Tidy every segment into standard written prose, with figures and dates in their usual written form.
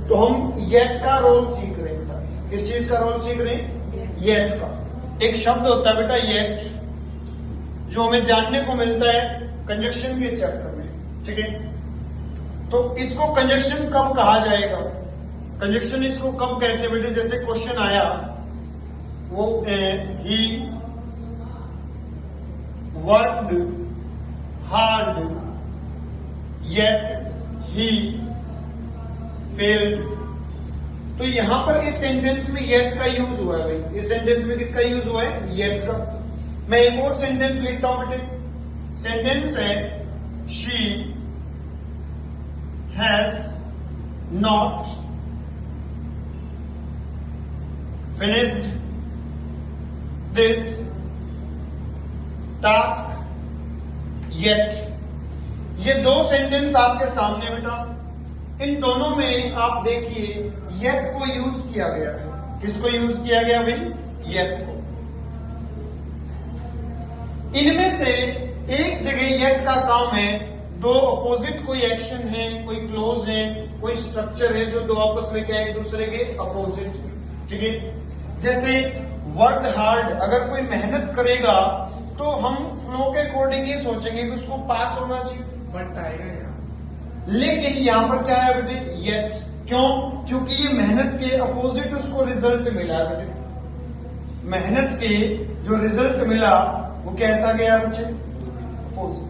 तो हम येट का रोल सीख रहे हैं बेटा। किस चीज का रोल सीख रहे हैं? येट का। एक शब्द होता है बेटा येट, जो हमें जानने को मिलता है कंजक्शन के चैप्टर में, ठीक है। तो इसको कंजक्शन कब कहा जाएगा? कंजक्शन इसको कब कहते हैं बेटे? जैसे क्वेश्चन आया वो he worked hard yet he failed. तो यहां पर इस सेंटेंस में येट का यूज हुआ है भाई। इस सेंटेंस में किसका यूज हुआ है? येट का। मैं एक और सेंटेंस लिखता हूं बेटे। सेंटेंस है she has not finished this task yet. ये दो सेंटेंस आपके सामने बेटा। इन दोनों में आप देखिए येट को यूज किया गया है। किसको यूज किया गया भाई? येट को। इनमें से एक जगह येट का काम है, दो अपोजिट कोई एक्शन है, कोई क्लोज है, कोई स्ट्रक्चर है जो दो आपस में क्या है? एक दूसरे के अपोजिट, ठीक है। जैसे वर्क हार्ड, अगर कोई मेहनत करेगा तो हम फ्लो के अकॉर्डिंग ये सोचेंगे कि उसको पास होना चाहिए, बट आएगा यहाँ। लेकिन यहां पर क्या है बेटे? येट। क्यों? क्योंकि ये मेहनत के अपोजिट उसको रिजल्ट मिला है बेटे। मेहनत के जो रिजल्ट मिला वो कैसा गया बच्चे? अपोजिट।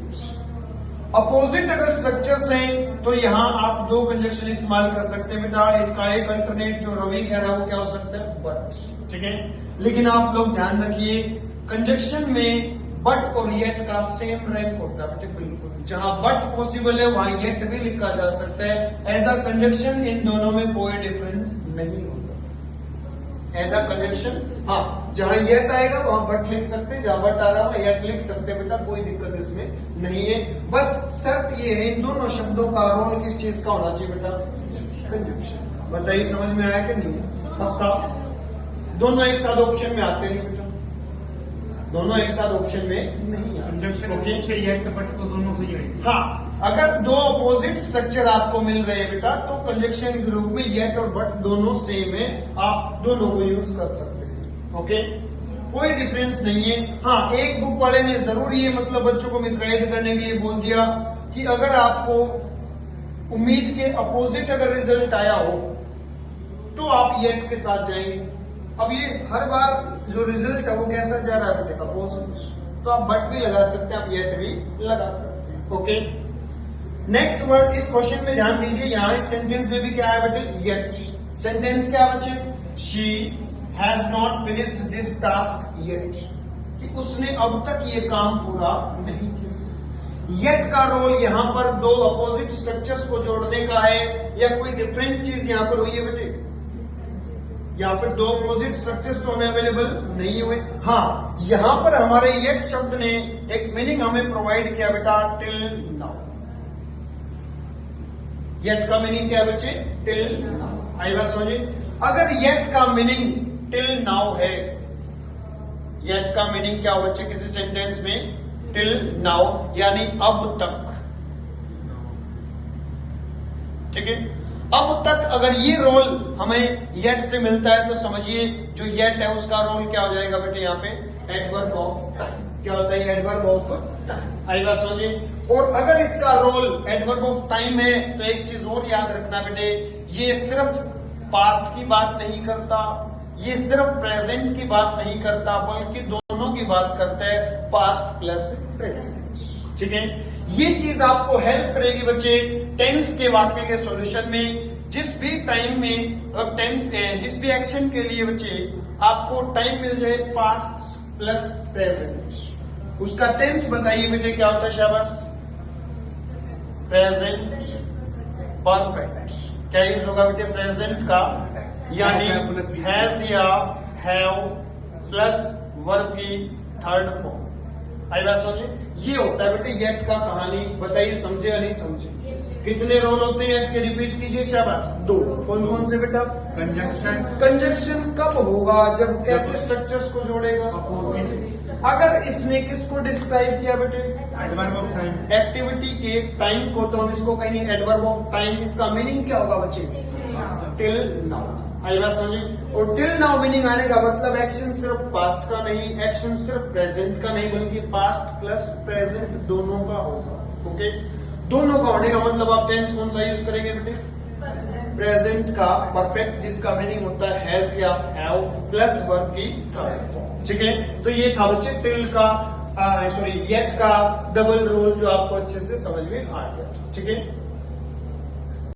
अपोजिट अगर स्ट्रक्चर्स हैं तो यहां आप दो कंजक्शन इस्तेमाल कर सकते हैं बेटा। इसका एक अल्टरनेट जो रवि कह रहा है वो क्या हो सकता है? बट, ठीक है। लेकिन आप लोग ध्यान रखिए कंजक्शन में बट और येट का सेम रैंक होता है बेटे, बिल्कुल। जहां बट पॉसिबल है वहां येट भी लिखा जा सकता है। एज अ कंजक्शन इन दोनों में कोई डिफरेंस नहीं होता। एज अ कंजक्शन, हाँ, जहां येट आएगा वहां बट लिख सकते हैं, जहां बट आ रहा है येट लिख सकते हैं बेटा, कोई दिक्कत इसमें नहीं है। बस शर्त ये है इन दोनों शब्दों का रोल किस चीज का होना चाहिए बेटा? कंजक्शन का। बताइए समझ में आया कि नहीं? पक्का? दोनों एक साथ ऑप्शन में आते नहीं बेटा, दोनों एक साथ ऑप्शन में नहीं आते। कंजक्शन येट बट तो दोनों सही है। हाँ, अगर दो अपोजिट स्ट्रक्चर आपको मिल रहे हैं बेटा तो कंजक्शन ग्रुप में येट और बट दोनों सेम है, आप दोनों को यूज कर सकते हैं। ओके, कोई डिफरेंस नहीं है। हाँ, एक बुक वाले ने जरूर ये मतलब बच्चों को मिसगाइड करने के लिए बोल दिया कि अगर आपको उम्मीद के अपोजिट अगर रिजल्ट आया हो तो आप येट के साथ जाएंगे। अब ये हर बार जो रिजल्ट है वो कैसा जा रहा है बेटे? अपोजिट। तो आप बट भी लगा सकते हैं, आप येट भी लगा सकते हैं। ओके, नेक्स्ट वर्ड इस क्वेश्चन में ध्यान दीजिए। यहां इस सेंटेंस में भी क्या है बेटे? येट। सेंटेंस क्या बच्चे? She has not finished this task yet, कि उसने अब तक ये काम पूरा नहीं किया। येट का रोल यहां पर दो अपोजिट स्ट्रक्चर्स को जोड़ने का है, या कोई डिफरेंट चीज यहां पर हुई है बेटे? यहां पर दो अपोजिट स्ट्रक्चर्स तो हमें अवेलेबल नहीं हुए। हाँ, यहां पर हमारे येट शब्द ने एक मीनिंग हमें प्रोवाइड किया बेटा, टिल नाउ। येट का मीनिंग क्या है बच्चे? Till now. आई बात समझिए। अगर येट का मीनिंग टिल नाउ है, येट का मीनिंग क्या हो बच्चे किसी सेंटेंस में? टिल नाउ, यानी अब तक, ठीक है। अब तक अगर ये रोल हमें येट से मिलता है तो समझिए जो येट है उसका रोल क्या हो जाएगा बेटे? यहाँ पे एडवर्ब ऑफ टाइम। क्या होता है? Adverb of time. आई बात समझिए। और अगर इसका रोल एडवर्ब ऑफ टाइम है तो एक चीज और याद रखना बेटे, ये सिर्फ पास्ट की बात नहीं करता, ये सिर्फ प्रेजेंट की बात नहीं करता, बल्कि दोनों की बात करता है, पास्ट प्लस प्रेजेंट, ठीक है। ये चीज आपको हेल्प करेगी बच्चे टेंस के वाक्य के सॉल्यूशन में। जिस भी टाइम में टेंस जिस भी एक्शन के लिए बच्चे आपको टाइम मिल जाए पास्ट प्लस प्रेजेंट, उसका टेंस बताइए बेटे क्या होता है? शाबाश, प्रेजेंट परफेक्ट। क्या यूज होगा बेटे प्रेजेंट का? यानी हैज या हैव प्लस वर्ब की थर्ड फॉर्म। आई बात समझिए। ये होता है बेटे येट का कहानी। बताइए समझे या नहीं समझे? कितने रोल होते हैं एट के? रिपीट कीजिए, शाबाश। 2। कौन कौन से बेटा? कंजंक्शन, कंजक्शन कब होगा? जब कैसे स्ट्रक्चर्स को जोड़ेगा? अपोजिट, अगर इसने किसको डिस्क्राइब किया बेटे? एडवर्ब ऑफ टाइम, एक्टिविटी के टाइम को, तो हम इसको कहेंगे एडवर्ब ऑफ टाइम। इसका मीनिंग क्या होगा बच्चे? Till now. आई बात समझे? और टिल नाउ मीनिंग आने का मतलब एक्शन सिर्फ पास्ट का नहीं, एक्शन सिर्फ प्रेजेंट का नहीं, बल्कि पास्ट प्लस प्रेजेंट दोनों का होगा। ओके, दोनों का होने का मतलब आप टेंस कौन सा यूज करेंगे बेटे? प्रेजेंट का परफेक्ट, जिसका मीनिंग होता है हैज या हैव प्लस वर्ब की थर्ड फॉर्म। ठीक है, तो ये था बच्चे टिल का सॉरी येट का डबल रोल, जो आपको अच्छे से समझ में आ गया। ठीक है।